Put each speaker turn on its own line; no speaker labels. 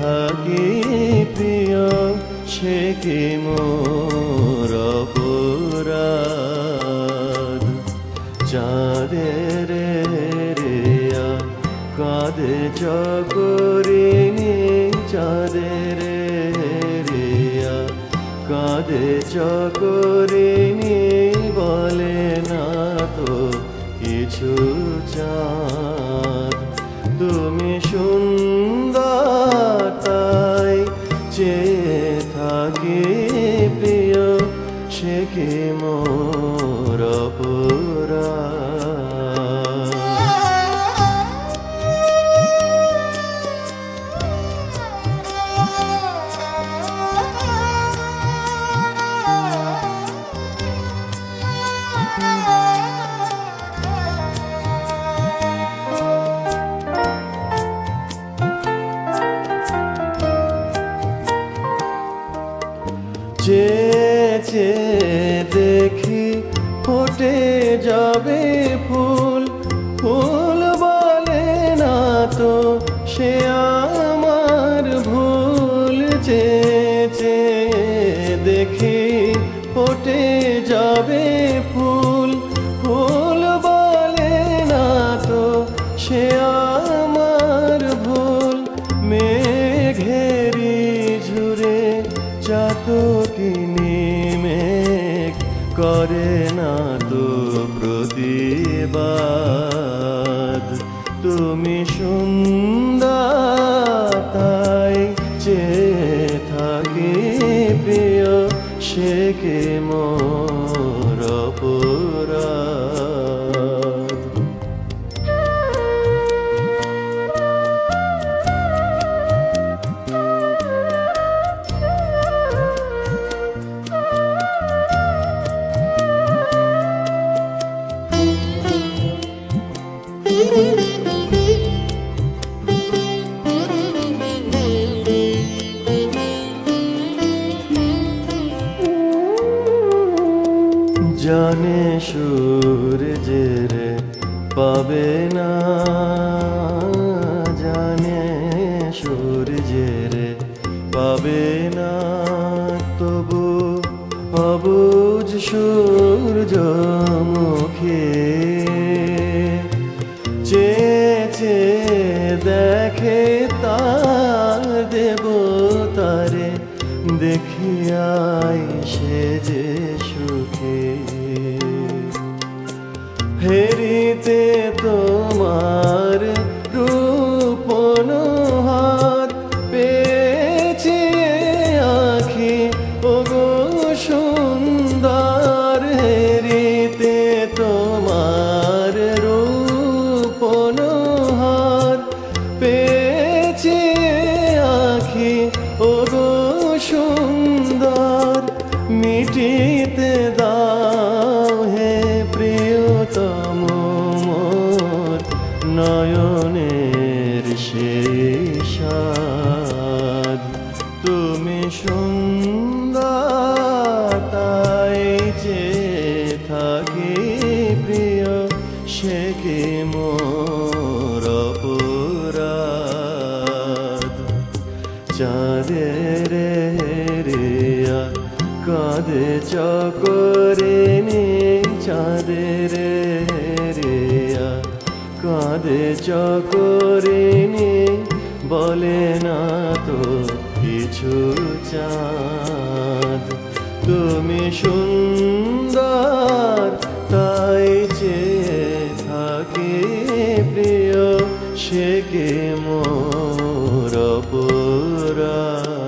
থাকি প্রিয় সে কি মোর অপরাধ। চাঁদের রেয়া কাঁধে চকরিনি, চাঁদের রেয়া কাঁধে চকরিনি, বলে না তো কিছু চাঁদ। তুমি সুন্দর তাই চেয়ে থাকি প্রিয় সে কি মোর অপরাধ। চেয়ে দেখি ফোটে যাবে ফুল, ফুল বলে না তো সে আমার ভুল। চেয়ে দেখি ফোটে যাবে ফুল, ফুল বলে না তো সে আমার ভুল। মেঘেরি ঝুরে চাতকিনি মেঘ করে না তো প্রতিবাদ। তুমি সুন্দর তাই চেয়ে থাকি প্রিয় সে কি মোর অপরাধ। জানে সূর্যের পাবে না, জানে সূর্যের পাবে না, তবু অবুঝ সূর্যমুখী চেয়ে দেখে তার দেবতারে, দেখিয়াই সে যে সুখী। হেরিতে তোমার রূপন হাত পেয়েছি আঁখি ওগো সুন্দর। হেরিতে তোমার রূপন হাত পেয়েছি আঁখি ওগো সুন্দর। মিটিতে দাও হে প্রিয়তম মোর নয়নের সেই সাধ। তুমি সুন্দর তাই চেয়ে থাকি প্রিয় সে কি মোর অপরাধ। চাঁদের রেয়া কাঁধে চকরিনি, চাঁদের রেয়া কাঁধে চকরিনি, বলে না তো কিছু চাঁদ। তুমি সুন্দর তাই চেয়ে থাকি প্রিয় সে কি মোর অপরাধ।